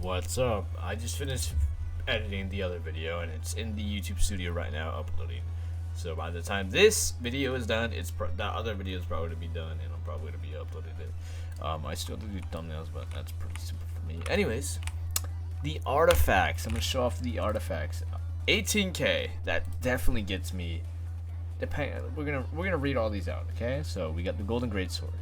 What's up? I just finished editing the other video and it's in the YouTube studio right now uploading. So by the time this video is done, that other video is probably to be done and I'm probably going to be uploading it. I still have to do thumbnails, but that's pretty simple for me. Anyways, the artifacts. I'm going to show off the artifacts. 18k. That definitely gets me. We're gonna read all these out, okay? So we got the Golden Greatsword.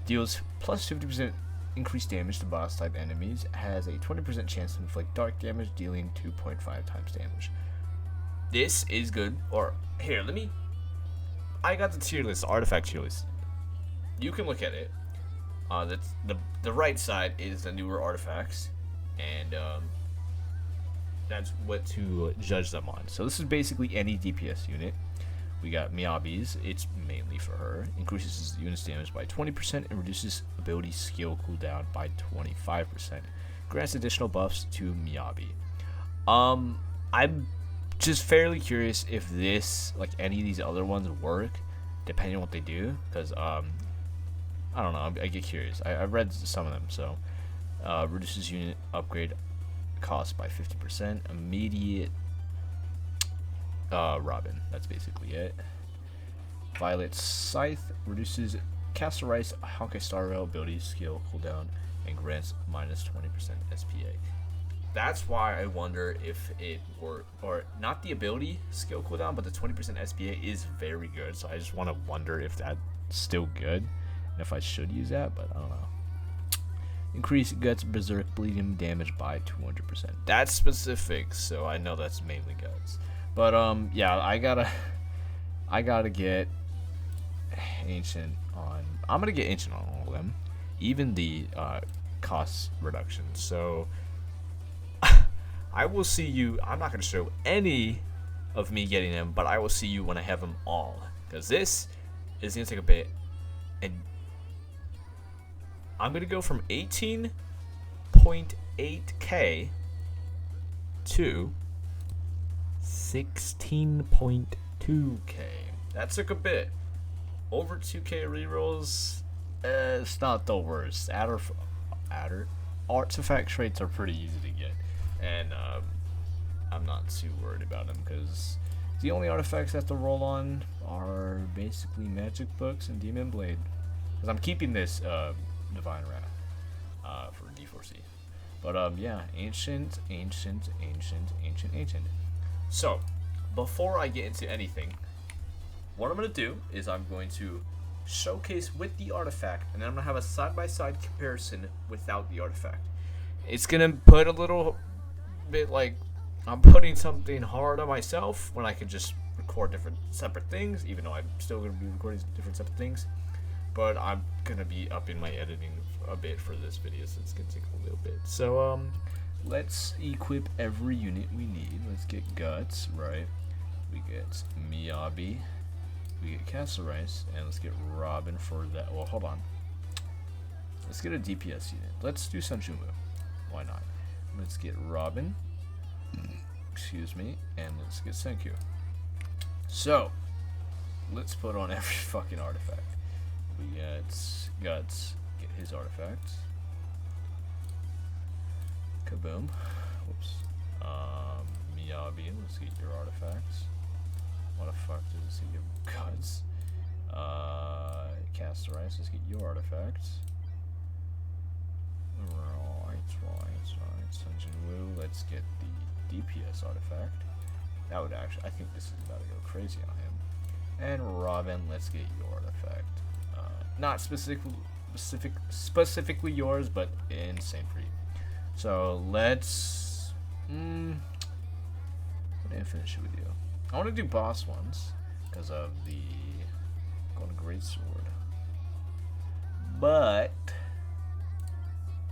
Deals plus 50% increased damage to boss type enemies. Has a 20% chance to inflict dark damage, dealing 2.5 times damage. This is good. Or here, I got the tier list, artifact tier list. You can look at it. That's the right side is the newer artifacts, and that's what to judge them on. So this is basically any DPS unit. We got Miyabi's, it's mainly for her. Increases the unit's damage by 20% and reduces ability skill cooldown by 25%. Grants additional buffs to Miyabi. I'm just fairly curious if this, like any of these other ones, work, depending on what they do. Because, I don't know, I get curious. I read some of them, so. Reduces unit upgrade cost by 50%. Immediate Robin, that's basically it. Violet's Scythe reduces Castorice Castorice ability skill cooldown and grants minus 20% SPA. That's why I wonder if it worked, or not the ability skill cooldown, but the 20% SPA is very good. So I just want to wonder if that's still good and if I should use that, but I don't know. Increase Guts Berserk bleeding damage by 200%. That's specific, so I know that's mainly Guts. But yeah, I gotta get Ancient on. I'm gonna get Ancient on all of them, even the cost reduction. So I will see you. I'm not gonna show any of me getting them, but I will see you when I have them all, because this is gonna take a bit, and I'm gonna go from 18.8k to 16.2k. That took a bit. Over 2k rerolls, it's not the worst. Artifact traits are pretty easy to get, and I'm not too worried about them because the only artifacts that to roll on are basically magic books and demon blade. Because I'm keeping this divine wrath for D4C. But yeah, ancient. So, before I get into anything, what I'm going to do is I'm going to showcase with the artifact, and then I'm going to have a side-by-side comparison without the artifact. It's going to put a little bit like I'm putting something hard on myself when I can just record different separate things, even though I'm still going to be recording different separate things. But I'm going to be upping my editing a bit for this video, so it's going to take a little bit. So, let's equip every unit we need. Let's get Guts, right? We get Miyabi. We get Castorice. And let's get Robin for that. Well, hold on. Let's get a DPS unit. Let's do Sanjumu. Why not? Let's get Robin. Excuse me. And let's get Senku. So, let's put on every fucking artifact. We got Guts. Get his artifacts. Kaboom. Whoops. Miyabi, let's get your artifacts. What the fuck does he give Guts? Castorice, let's get your artifacts. Right. Sanjin-Woo, let's get the DPS artifact. That would actually, I think this is about to go crazy on him. And Robin, let's get your artifact. Not specifically yours, but insane for you. So let's. What did I finish it with you? I want to do boss ones because of the Golden Greatsword. But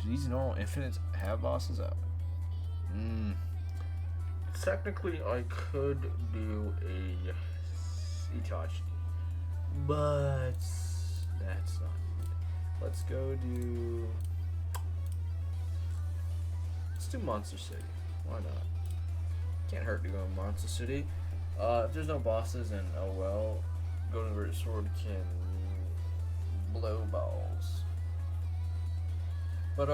do these normal infinites have bosses out? Technically, I could do a Itachi, but that's not good. Let's go do. Let's do Monster City. Why not? Can't hurt to go in Monster City. If there's no bosses, then oh well. Golden Greatsword can blow balls. But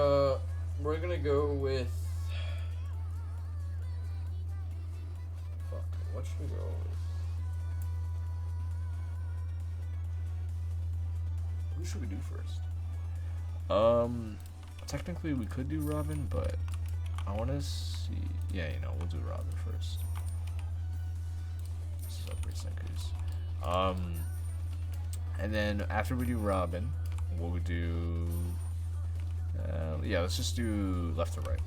we're gonna go with What should we go with? Who should we do first? Technically we could do Robin, but I want to see. Yeah, you know, we'll do Robin first. This is upgrade Senkus. And then after we do Robin, we'll do. Yeah, let's just do left to right.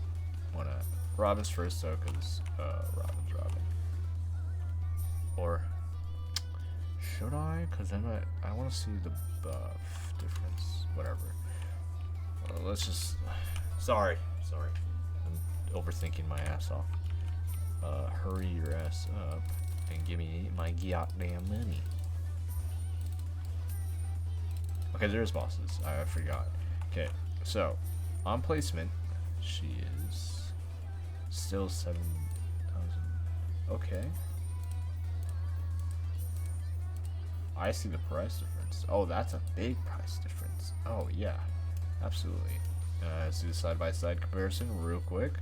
Why not? Robin's first though, cause Robin's Robin. Or should I? Cause then I want to see the buff difference. Whatever. Let's just. Sorry. I'm overthinking my ass off. Hurry your ass up and give me my goddamn money. Okay, there's bosses. I forgot. Okay, so on placement, she is still 7,000. Okay. I see the price difference. Oh, that's a big price difference. Oh yeah, absolutely. Let's do the side-by-side comparison real quick.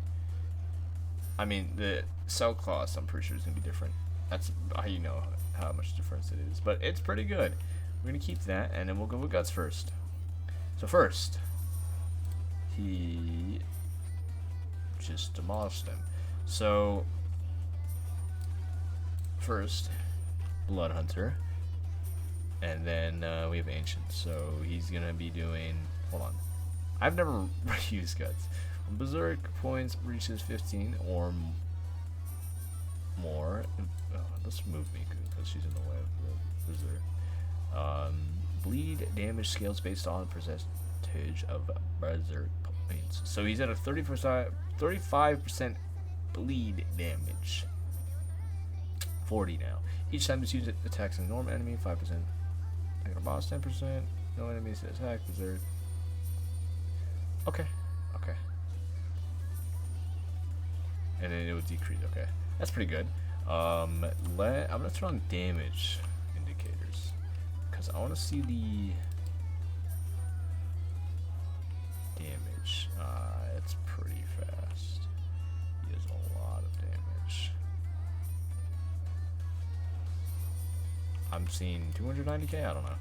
I mean, the cell cost, I'm pretty sure is gonna be different. That's how you know how much difference it is, but it's pretty good. We're gonna keep that, and then we'll go with guts first. So first, he just demolished him. So first, Blood Hunter, and then we have Ancient. So he's gonna be doing. Hold on, I've never used guts. When Berserk points reaches 15 or more. Oh, let's move Miku because she's in the way of the Berserk. Bleed damage scales based on percentage of Berserk points. So he's at a 35% bleed damage. 40 now. Each time this unit attacks a normal enemy, 5%. Attack a boss, 10%. No enemies that attack Berserk. Okay. And then it would decrease. Okay, that's pretty good. I'm gonna turn on damage indicators because I want to see the damage. It's pretty fast. He does a lot of damage. I'm seeing 290k. I don't know.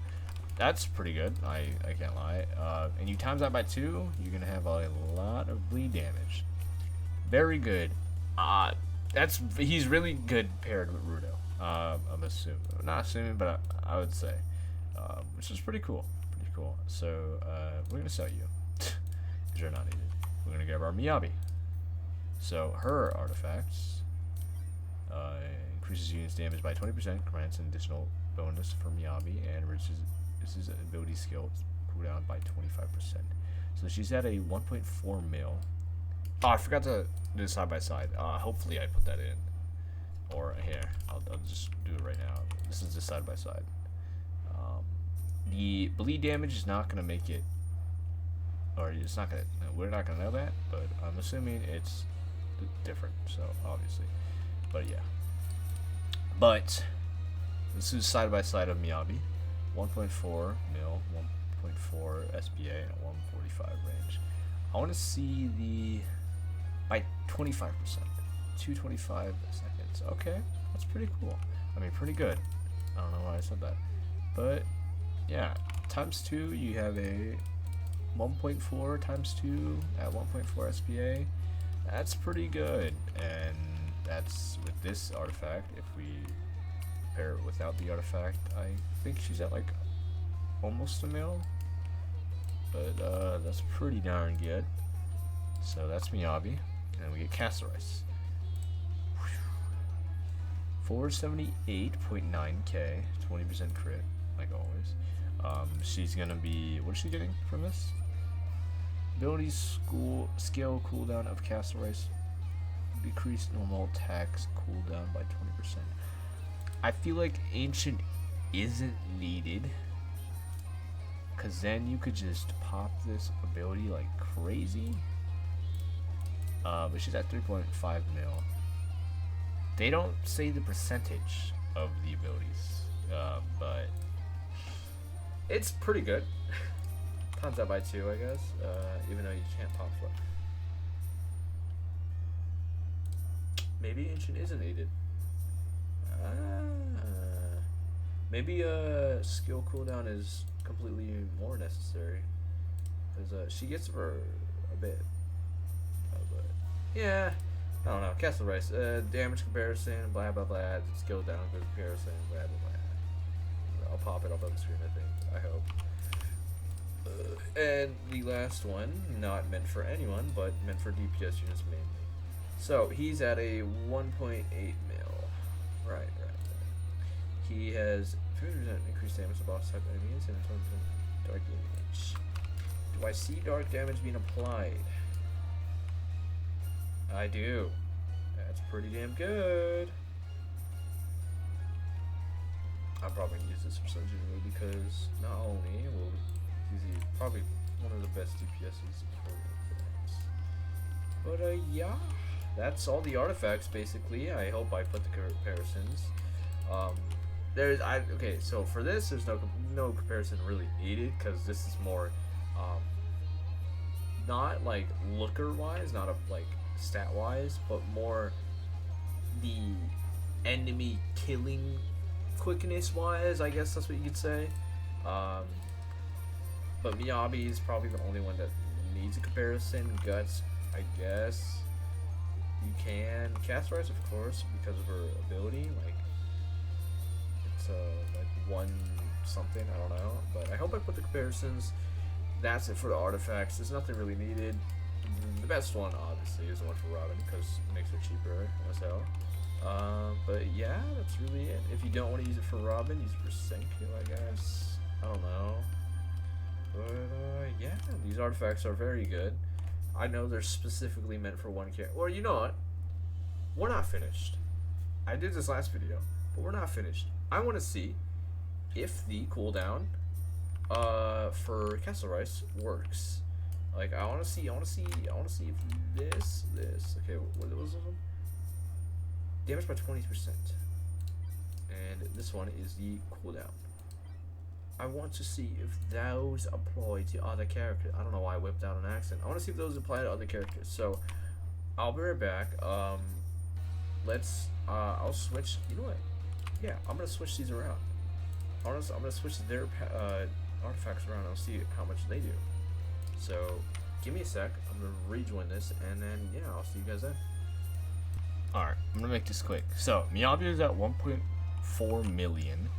That's pretty good. I can't lie. And you times that by 2, you're gonna have a lot of bleed damage. Very good. He's really good paired with Rudo. I'm assuming, not assuming, but I would say, which is pretty cool. So we're gonna sell you because you're not needed. We're gonna grab our Miyabi. So her artifacts increases units damage by 20%, grants an additional bonus for Miyabi, and reduces ability skill cooldown by 25%. So she's at a 1.4 mil. Oh, I forgot to do side by side. Hopefully I put that in. Or here, I'll just do it right now. This is the side by side. The bleed damage is not gonna make it, or it's not gonna. No, we're not gonna know that, but I'm assuming it's different. So obviously, but yeah. But this is side by side of Miyabi, 1.4 mil, 1.4 SBA, and 145 range. I want to see the. By 25%, 225 seconds. Okay, that's pretty cool. I mean, pretty good. I don't know why I said that, but yeah, times 2, you have a 1.4 times 2 at 1.4 SPA. That's pretty good, and that's with this artifact. If we pair it without the artifact, I think she's at like almost a mil, but that's pretty darn good. So that's Miyabi. And we get Castorice. 478.9k, 20% crit, like always. She's gonna be. What is she getting from this? Ability skill cooldown of Castorice. Decreased normal attacks cooldown by 20%. I feel like Ancient isn't needed, cause then you could just pop this ability like crazy. But she's at 3.5 mil. They don't say the percentage of the abilities, but it's pretty good. Times that by 2, I guess, even though you can't pop flip. Maybe Ancient isn't needed. Maybe skill cooldown is completely more necessary. Because she gets for a bit. But yeah, I don't know. Castorice, damage comparison, blah blah blah. Skill down comparison, blah blah blah. I'll pop it up on the screen, I think. I hope. And the last one, not meant for anyone, but meant for DPS units mainly. So he's at a 1.8 mil. Right. He has 50% increased damage to boss type enemies and 20% dark damage. Do I see dark damage being applied? I do. That's pretty damn good. I'm probably gonna use this for Sunjiro because not only will he's probably one of the best DPSs for but yeah, that's all the artifacts basically. I hope I put the comparisons. Okay, so for this there's no comparison really needed because this is more not like looker wise, not like stat wise, but more the enemy killing quickness wise, I guess that's what you could say. But Miyabi is probably the only one that needs a comparison. Guts, I guess you can. Castorice, of course, because of her ability. Like it's like one something, I don't know. But I hope I put the comparisons. That's it for the artifacts. There's nothing really needed. The best one, obviously, is the one for Robin because it makes it cheaper as hell. But yeah, that's really it. If you don't want to use it for Robin, use it for Senku, I guess. I don't know. But yeah, these artifacts are very good. I know they're specifically meant for one character. Or you know what? We're not finished. I did this last video, but we're not finished. I want to see if the cooldown for Castorice works. Like I want to see if this. Okay, what was this one? Damage by 20%. And this one is the cooldown. I want to see if those apply to other characters. I don't know why I whipped out an accent. I want to see if those apply to other characters. So I'll be right back. I'll switch. You know what? Yeah, I'm gonna switch these around. I'm gonna switch their artifacts around. I'll see how much they do. So give me a sec. I'm gonna rejoin this, and then yeah, I'll see you guys then. Alright, I'm gonna make this quick. So Miyabi is at 1.4 million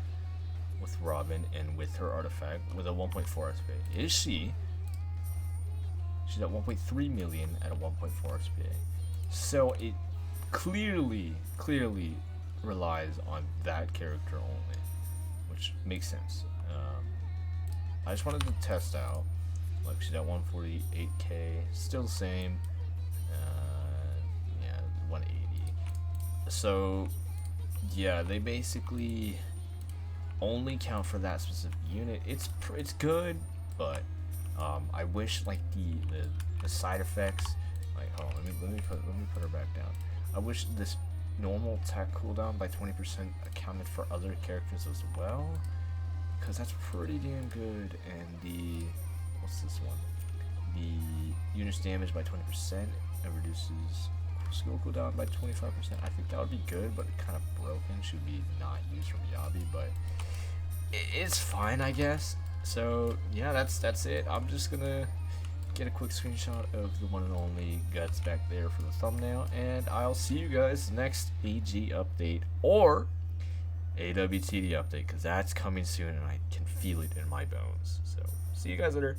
with Robin and with her artifact with a 1.4 SPA. Is she? She's at 1.3 million at a 1.4 SPA. So it clearly relies on that character only, which makes sense. I just wanted to test out. Like she's at 148k, still the same. Yeah, 180. So yeah, they basically only count for that specific unit. It's good, but I wish like the side effects. Like hold on, let me put her back down. I wish this normal attack cooldown by 20% accounted for other characters as well, because that's pretty damn good. And the what's this one? The unit's damage by 20% and reduces skill cooldown by 25%. I think that would be good, but kind of broken. Should be not used from Miyabi, but it's fine, I guess. So yeah, that's it. I'm just gonna get a quick screenshot of the one and only Guts back there for the thumbnail, and I'll see you guys next AG update or AWTD update, because that's coming soon and I can feel it in my bones. So see you guys later.